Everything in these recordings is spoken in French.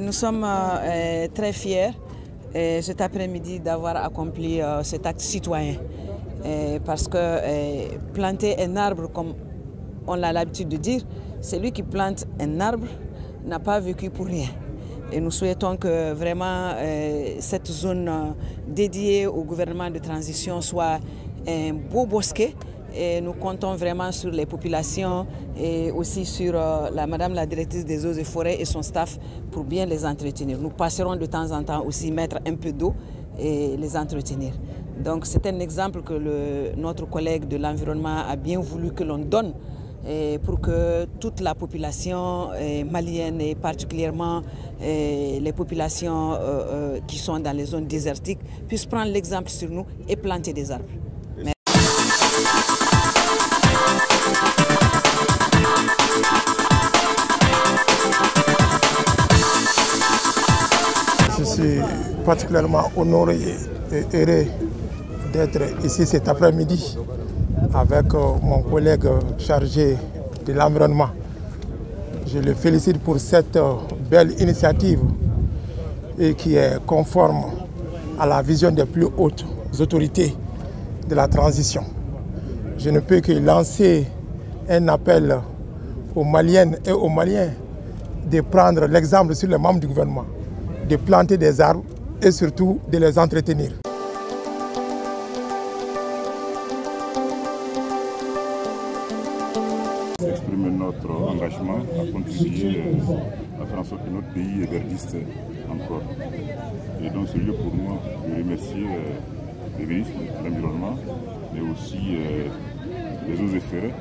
nous sommes très fiers cet après-midi d'avoir accompli cet acte citoyen. Parce que planter un arbre, comme on a l'habitude de dire, celui qui plante un arbre n'a pas vécu pour rien. Et nous souhaitons que vraiment cette zone dédiée au gouvernement de transition soit un beau bosquet. Et nous comptons vraiment sur les populations et aussi sur Madame la directrice des eaux et forêts et son staff pour bien les entretenir. Nous passerons de temps en temps aussi mettre un peu d'eau et les entretenir. Donc c'est un exemple que notre collègue de l'environnement a bien voulu que l'on donne pour que toute la population malienne et particulièrement les populations qui sont dans les zones désertiques puissent prendre l'exemple sur nous et planter des arbres. Je suis particulièrement honoré et heureux d'être ici cet après-midi avec mon collègue chargé de l'environnement. Je le félicite pour cette belle initiative et qui est conforme à la vision des plus hautes autorités de la transition. Je ne peux que lancer un appel aux Maliennes et aux Maliens de prendre l'exemple sur les membres du gouvernement, de planter des arbres et surtout de les entretenir. Exprimer notre engagement à contribuer à faire en sorte que notre pays verdisse encore. Et donc c'est lieu pour moi de remercier les ministres de l'environnement, mais aussi les eaux et forêts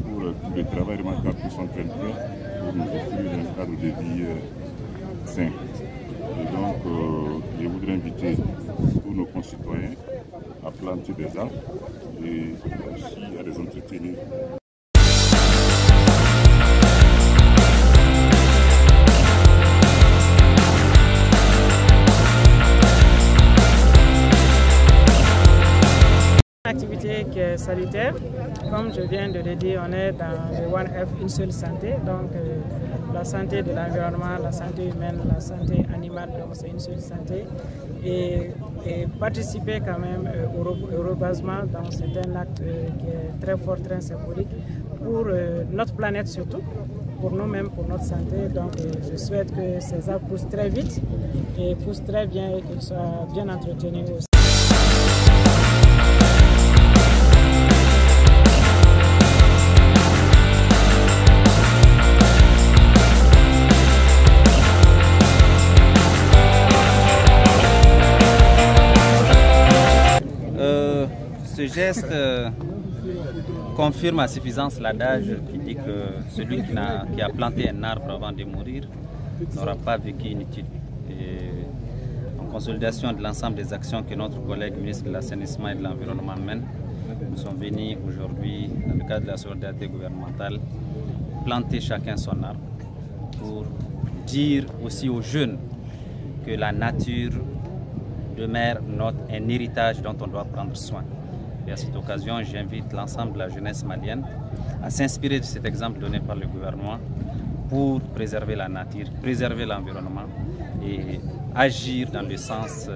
pour tout le travail remarquable qu'ils sont en train de faire pour nous offrir un cadre de vie sain. Et donc je voudrais inviter tous nos concitoyens à planter des arbres et aussi à les entretenir. Activité qui est salutaire, comme je viens de le dire, on est dans le One Health, une seule santé, donc la santé de l'environnement, la santé humaine, la santé animale, donc c'est une seule santé, et participer quand même au reboisement, donc c'est un acte qui est très fort, très symbolique pour notre planète surtout, pour nous-mêmes, pour notre santé, donc je souhaite que ces arbres poussent très vite et poussent très bien et qu'ils soient bien entretenus aussi. Ce geste confirme à suffisance l'adage qui dit que celui qui a planté un arbre avant de mourir n'aura pas vécu inutile. Et en consolidation de l'ensemble des actions que notre collègue ministre de l'Assainissement et de l'Environnement mène, nous sommes venus aujourd'hui, dans le cadre de la solidarité gouvernementale, planter chacun son arbre pour dire aussi aux jeunes que la nature demeure un héritage dont on doit prendre soin. Et à cette occasion, j'invite l'ensemble de la jeunesse malienne à s'inspirer de cet exemple donné par le gouvernement pour préserver la nature, préserver l'environnement et agir dans le sens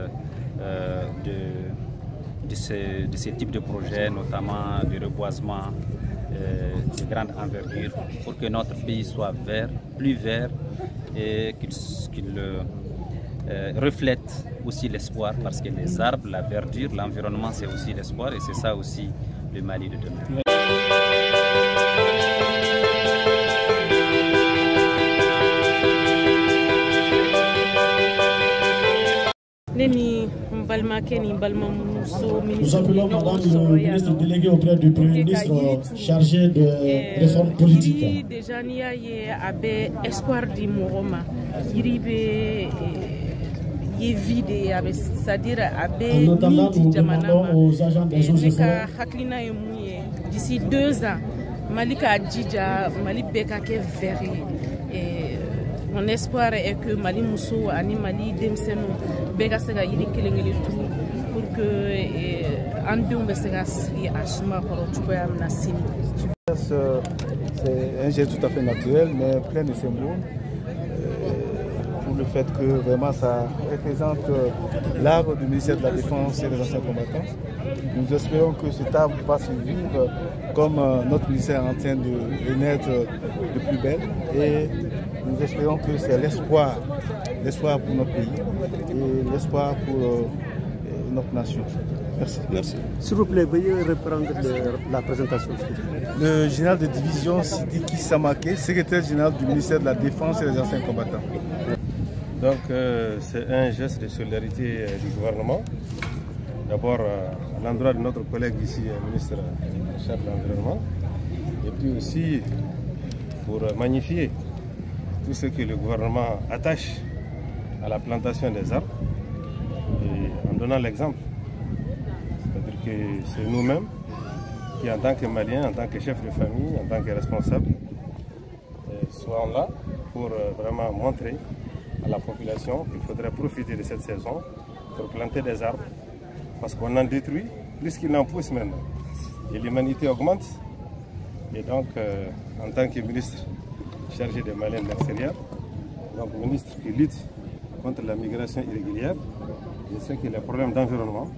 de ce type de projet, notamment de reboisement de grande envergure, pour que notre pays soit vert, plus vert et qu'il reflète aussi l'espoir, parce que les arbres, la verdure, l'environnement, c'est aussi l'espoir et c'est ça aussi le Mali de demain. Nous appelons madame le ministre délégué auprès du Premier ministre chargé de réforme politique. C'est-à-dire en attendant, nous demandons aux agents des eaux et forêts d'ici 2 ans, Malika Djidja, Mali Bekake Verri. Mon espoir est que Mali Mousso, Ani Mali Demseno, Begasega Yiri Kelengeli tout, pour que Andum Besegas et Asuma Korotukoyam Nassini. C'est un geste tout à fait naturel, mais plein de symboles. Pour le fait que vraiment ça représente l'arbre du ministère de la Défense et des anciens combattants. Nous espérons que cet arbre va se vivre comme notre ministère est en train de naître de plus belle, et nous espérons que c'est l'espoir pour notre pays et l'espoir pour notre nation. Merci. Merci. S'il vous plaît, veuillez reprendre la présentation. Le général de division Sidiki Samake, secrétaire général du ministère de la Défense et des anciens combattants. Donc c'est un geste de solidarité du gouvernement. D'abord à l'endroit de notre collègue ici, ministre chef de l'Environnement. Et puis aussi pour magnifier tout ce que le gouvernement attache à la plantation des arbres. Et en donnant l'exemple. C'est-à-dire que c'est nous-mêmes qui, en tant que Maliens, en tant que chefs de famille, en tant que responsables, soyons là pour vraiment montrer à la population qu'il faudrait profiter de cette saison pour planter des arbres, parce qu'on en détruit plus qu'il n'en pousse maintenant. Et l'humanité augmente. Et donc, en tant que ministre chargé des Maliens de l'extérieur, donc ministre qui lutte contre la migration irrégulière, je sais que les problèmes d'environnement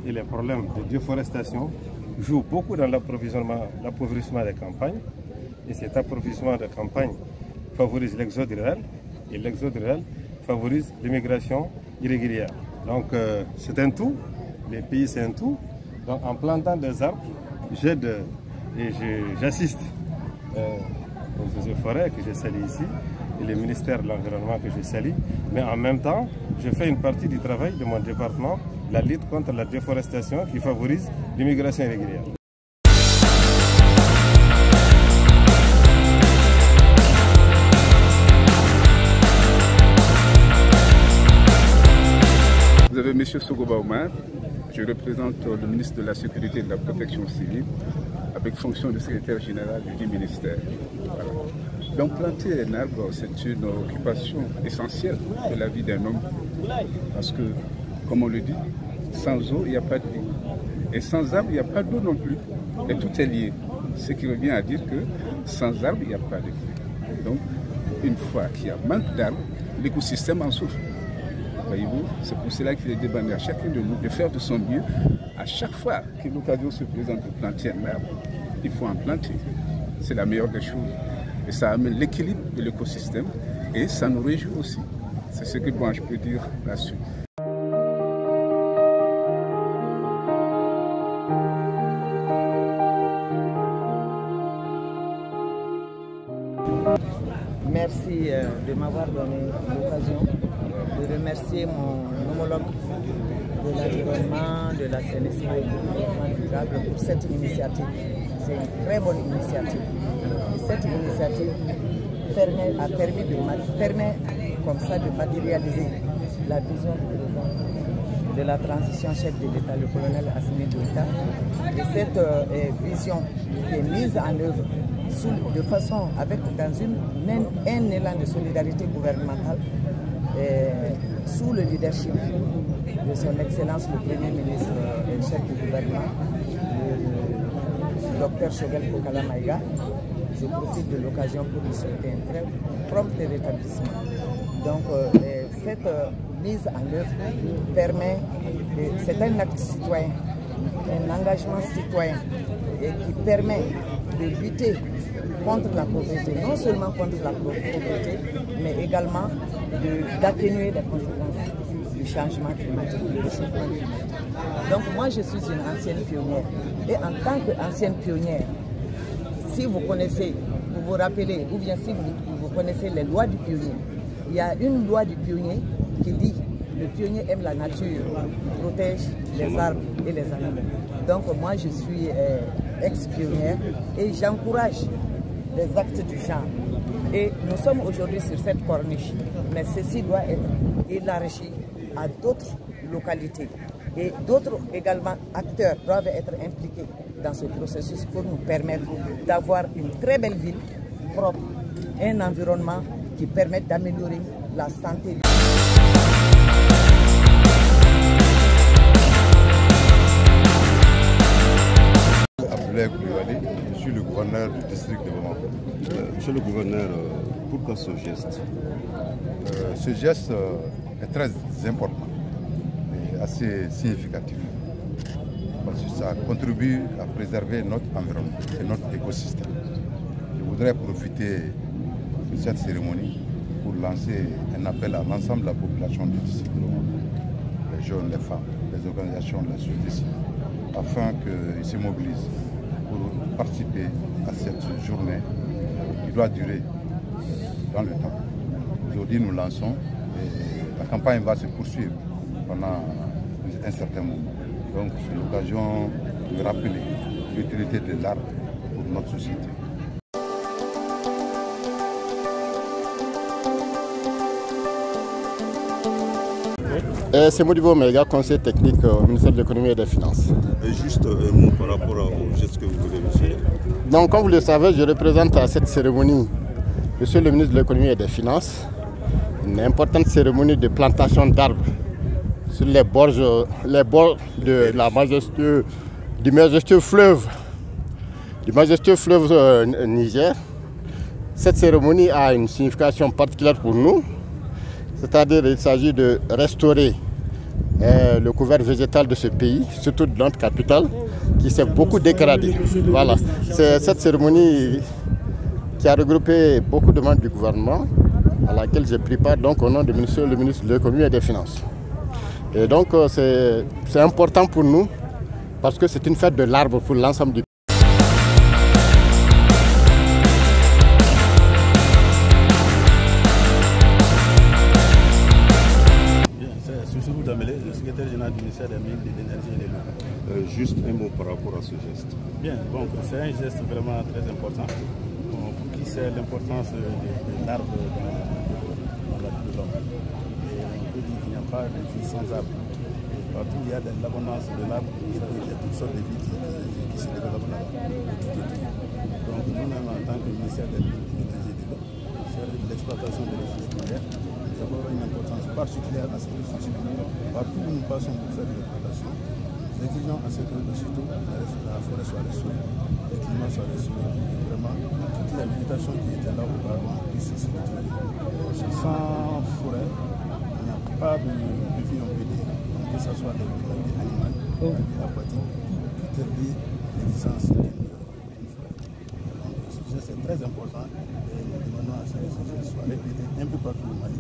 et les problèmes de déforestation jouent beaucoup dans l'appauvrissement des campagnes. Et cet appauvrissement des campagnes favorise l'exode rural, et l'exode rural favorise l'immigration irrégulière. Donc c'est un tout, les pays c'est un tout. Donc en plantant des arbres, j'aide et j'assiste aux eaux et forêts que je salue ici, et le ministère de l'Environnement que je salue. Mais en même temps, je fais une partie du travail de mon département, la lutte contre la déforestation qui favorise l'immigration irrégulière. Vous avez M. Sogoba Omar, je représente le ministre de la Sécurité et de la Protection civile avec fonction de secrétaire général du ministère. Voilà. Donc planter un arbre, c'est une occupation essentielle de la vie d'un homme, parce que, comme on le dit, sans eau, il n'y a pas de vie. Et sans arbre, il n'y a pas d'eau non plus. Et tout est lié. Ce qui revient à dire que sans arbre, il n'y a pas de vie. Donc, une fois qu'il y a manque d'arbres, l'écosystème en souffre. Voyez-vous, c'est pour cela qu'il est demandé à chacun de nous de faire de son mieux. À chaque fois que l'occasion se présente de planter un arbre, il faut en planter. C'est la meilleure des choses. Et ça amène l'équilibre de l'écosystème et ça nous réjouit aussi. C'est ce que moi je peux dire là-dessus. Merci de m'avoir donné l'occasion de remercier mon homologue de l'environnement, de l'assainissement et du développement durable pour cette initiative. C'est une très bonne initiative. Et cette initiative permet comme ça de matérialiser la vision de la transition chef de l'État, le colonel Assimi Goïta. Et cette vision qui est mise en œuvre de façon dans un élan de solidarité gouvernementale sous le leadership de son Excellence le Premier ministre et chef du gouvernement, le Dr Choguel Kokala Maïga. Je profite de l'occasion pour lui souhaiter un très prompt rétablissement. Donc cette mise en œuvre permet, c'est un acte citoyen, un engagement citoyen et qui permet de lutter contre la pauvreté, non seulement contre la pauvreté, mais également d'atténuer les conséquences du changement climatique, du réchauffement climatique. Donc moi je suis une ancienne pionnière, et en tant qu'ancienne pionnière, si vous connaissez, vous vous rappelez, ou bien si vous connaissez les lois du pionnier, il y a une loi du pionnier qui dit le pionnier aime la nature, il protège les arbres et les animaux. Donc moi je suis ex-pionnière et j'encourage des actes du genre. Et nous sommes aujourd'hui sur cette corniche, mais ceci doit être élargi à d'autres localités. Et d'autres également acteurs doivent être impliqués dans ce processus pour nous permettre d'avoir une très belle ville propre, un environnement qui permette d'améliorer la santé. Je suis le gouverneur du district de Bamako. Monsieur le gouverneur, pourquoi ce geste? Ce geste est très important et assez significatif parce que ça contribue à préserver notre environnement et notre écosystème. Je voudrais profiter de cette cérémonie pour lancer un appel à l'ensemble de la population du district, les jeunes, les femmes, les organisations de la société civile, afin qu'ils se mobilisent pour participer à cette journée qui doit durer dans le temps. Aujourd'hui, nous lançons et la campagne va se poursuivre pendant un certain moment. Donc, c'est l'occasion de rappeler l'utilité de l'arbre pour notre société. C'est Modibo Mega, conseiller technique au ministère de l'économie et des finances. Et juste un mot par rapport au geste que vous voulez faire. Donc, comme vous le savez, je représente à cette cérémonie Monsieur le ministre de l'économie et des finances, une importante cérémonie de plantation d'arbres sur les bords de la du majestueux fleuve Niger. Cette cérémonie a une signification particulière pour nous, c'est-à-dire qu'il s'agit de restaurer le couvert végétal de ce pays, surtout de notre capitale, qui s'est beaucoup dégradé. Voilà, c'est cette cérémonie qui a regroupé beaucoup de membres du gouvernement, à laquelle j'ai pris part donc, au nom du ministre de l'économie et des finances. Et donc c'est important pour nous, parce que c'est une fête de l'arbre pour l'ensemble du pays. Le secrétaire général du ministère des Mines, de l'Énergie et de l'Eau. Juste un mot par rapport à ce geste. Bien, donc c'est un geste vraiment très important. Pour qui sait l'importance de l'arbre dans la vie de l'homme. Et on peut dire qu'il n'y a pas de vie sans arbre. Et partout il y a de l'abondance de l'arbre, il y a toutes sortes de vie qui se développent là-bas. Donc nous-mêmes en tant que ministère des Mines, de l'Énergie et de l'Eau, sur l'exploitation des ressources minières, nous avons une importance particulière à ces ressources. Partout où nous passons pour faire de l'exploitation, nous exigeons à ce que aussitôt la forêt soit restaurée, le climat soit restauré, et vraiment toute la végétation qui était là auparavant puisse se retrouver. Sans forêt, il n'y a pas de vie en PD, que ce soit des animaux, des vie aquatique, tout est lié à l'existence d'une forêt. Donc ce sujet c'est très important et nous demandons à ce que ce sujet soit répété un peu partout au Mali.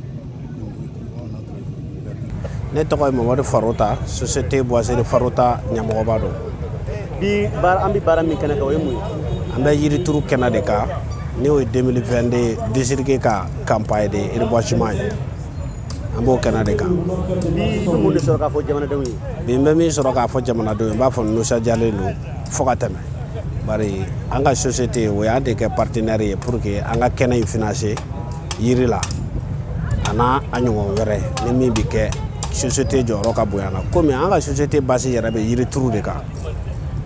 Ne tɔgɔ ye Mamadu Farota, société boisée de Farota ɲɛmɔgɔba don. Bi an bɛ baara min kɛnɛ kan o ye mun ye? An bɛ yirituru kɛnɛ de kan, ni o ye 2022 district ka campagne de reboisement ye. An b'o kɛnɛ de kan. Bi bɛ mun de sɔrɔ k'a fɔ jamanadenw ye? Bi n bɛ min sɔrɔ k'a fɔ jamanadenw ye, n b'a fɔ nisɔndiyalen don fo ka tɛmɛ. Bari an ka société o y'an de kɛ partenaire ye pour que an ka kɛnɛ in financer yiri la. Ana a ɲɔgɔn wɛrɛ ni min bɛ kɛ société jɔyɔrɔ ka bonya na komi an ka société base yɛrɛ bɛ yiri turu de kan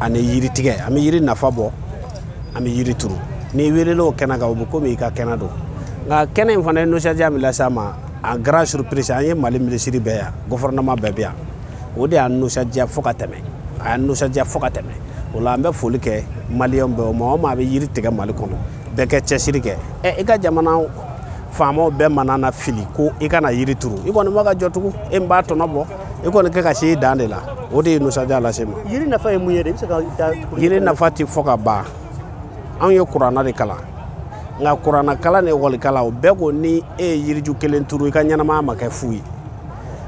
ani yiri tigɛ an bɛ yiri nafa bɔ an bɛ yiri turu ni welela o kɛnɛ kan o bɛ komi i ka kɛnɛ don nka kɛnɛ in fana ye nisɔndiya min lase an ma en grande surprise an ye Mali minisiri bɛɛ yan gouvernement bɛɛ bɛ yan o de y'an nisɔndiya fo ka tɛmɛ a y'an nisɔndiya fo ka tɛmɛ o la an bɛ foli kɛ maliyɛnw bɛɛ o maa o maa bɛ yiri tigɛ Mali kɔnɔ bɛɛ kɛ cɛsiri kɛ i ka jamana faamaw bɛɛ mana na fili ko i kana yiri turu i kɔni b'a ka jɔ tugun e b'a tɔnɔ bɔ i kɔni kɛ ka se i dan de la o de ye nisɔndiya lase ma. Yiri nafa ye mun ye de i bɛ se ka yiri nafa tɛ fɔ ka ban anw ye kuranna de kalan nka kuranna kalan ni ekɔli kalan o bɛɛ ko ni e ye yiriju kelen turu i ka ɲɛnamaya ma kɛ fu ye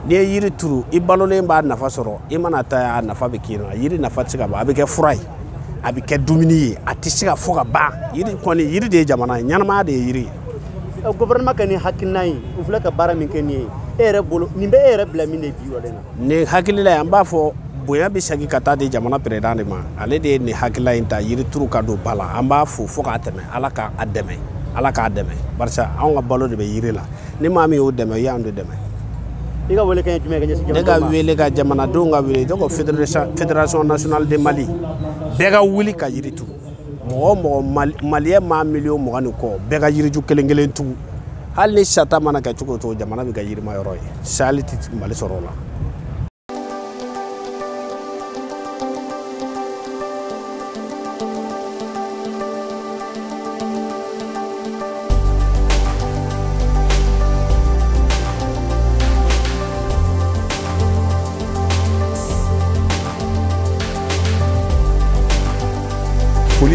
n'i ye yiri turu i balolen b'a nafa sɔrɔ i mana taa a nafa bɛ k'i na yiri nafa tɛ se ka ban a bɛ kɛ fura ye a bɛ kɛ dumuni ye a tɛ se ka fɔ ka ban yiri kɔni yiri de ye jamana ye ɲɛnamaya de ye yiri ye. Gouvernement ka ni hakilina ye u filɛ ka baara min kɛ nin ye e yɛrɛ bolo nin bɛ e yɛrɛ bila min de bi o de la. Nin hakilila ye an b'a fɔ bonya bɛ segin ka taa di jamana président de ma ale de ye nin hakilila in ta yiri turu ka don ba la an b'a fo fo k'a tɛmɛ ala k'a dɛmɛ ala k'a dɛmɛ barisa anw ka balo de bɛ yiri la ni maa min y'o dɛmɛ o y'anw de dɛmɛ. I ka wele kɛ jumɛn kɛ ɲɛsin jamanadenw ma? Ne ka wele ka jamanadenw ka wele ko fédération nationale de Mali bɛɛ ka wuli ka yiri turu. Mɔgɔ maliyɛn maa miliyɔn 20 ni kɔ bɛɛ ka yiriju kelen kelen tugu hali ni sata mana kɛ cogo o cogo jamana bɛ ka yirima yɔrɔ ye sali tɛ Mali sɔrɔ o la.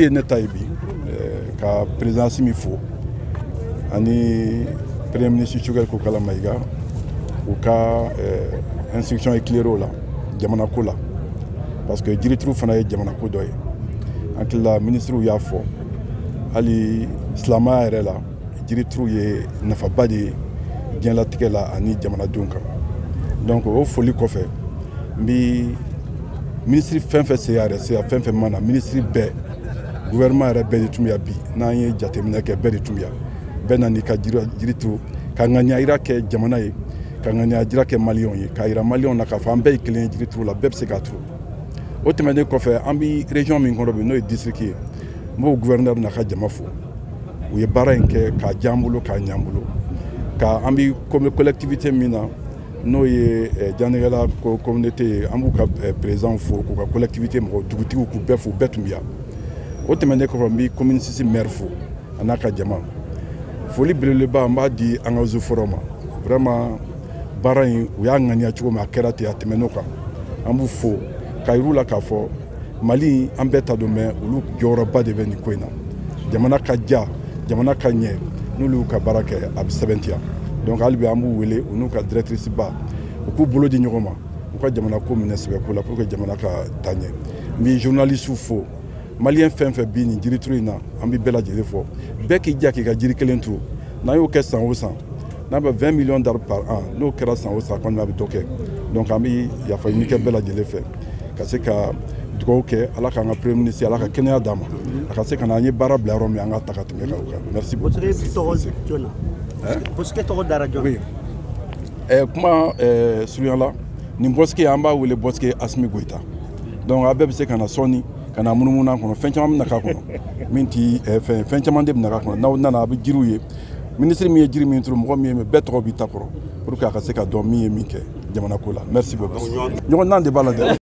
ye ne ta ye bi ka présidence min fo ani premier ministre Choguel Kokala Maïga u ka instruction éclairée la jamana ko la parce que jirituru fana ye jamana ko dɔ ye an tilala ministre y'a fɔ hali silamɛya yɛrɛ la jirituru ye nafaba de ye diɲɛlatigɛ la ani jamanadenw kan donc o foli kɔfɛ n bi ministre fɛn fɛn se yɛrɛ se fɛn fɛn mana ministre bɛɛ gouvernement yɛrɛ bɛɛ de tun bɛ yan bi n'an ye jateminɛ kɛ bɛɛ de tun bɛ yan bɛɛ na n'i ka jirituru ka ŋaniya yira kɛ jamana ye ka ŋaniya jira kɛ maliyɛnw ye ka yira maliyɛnw na k'a fɔ an bɛɛ ye kelen ye jirituru la bɛɛ bɛ se k'a turu o tɛmɛnen kɔfɛ an bi région min kɔnɔ bi n'o ye district ye n b'o gouverneur n'a ka jama fo u ye baara in kɛ k'a diya an bolo k'a ɲɛ an bolo ka an bi collectivité min na n'o ye Janegela communauté ye an b'u ka président fo k'u ka collectivité mɔgɔ dugutigiw k'u bɛɛ fo bɛɛ tun bɛ yan o tɛmɛnen kɔfɛ n bi commune 6 maire fo a n'a ka jama foli belebeleba n b'a di an ka eaux et forêts ma vraiment baara in u y'a ŋaniya cogo min a kɛra ten a tɛmɛn'o kan an b'u fo ka yir'u la k'a fɔ Mali an bɛɛ ta don mɛ olu jɔyɔrɔba de bɛ nin ko in na jamana ka ja jamana ka ɲɛ n'olu y'u ka baara kɛ a bɛ sɛbɛntiya donc hali bi an b'u wele u n'u ka directrice ba u k'u bolo di ɲɔgɔn ma u ka jamana ko minɛ sɛbɛko la pour que jamana ka taa ɲɛ n bɛ journaliste fo maliyɛn fɛn fɛn bi nin jirituru in na an bɛ bɛɛ lajɛlen fɔ bɛɛ k'i ja k'i ka jiri kelen turu n'an y'o kɛ san o san n'a bɛ 20 millions d'arbres par an n'o kɛra san o san kɔni a bɛ dɔ kɛ donc an bɛ yafa ɲini kɛ bɛɛ lajɛlen fɛ ka se ka dugawu kɛ ala k'an ka premier ministre ala ka kɛnɛya d'a ma a ka se ka na an ye baara bila yɔrɔ min an ka ta ka tɛmɛ kan merci beaucoup. Bosquet tɔgɔ dara jɔn? kuma surunyala nin bosquet an b'a wele bosquet Asimi Goïta donc a bɛɛ bɛ se ka na sɔɔni ka na munumunu an kɔnɔ fɛn caman bɛ na k'a kɔnɔ min ti fɛn caman de bɛ na k'a kɔnɔ n'aw nana a bɛ jiriw ye ministre min ye jiri min turu mɔgɔ min ye bɛɛ tɔgɔ b'i ta kɔrɔ pour que a ka se ka dɔn min ye min kɛ jamana ko la merci beaucoup ɲɔgɔn dan de b'a la dɛ.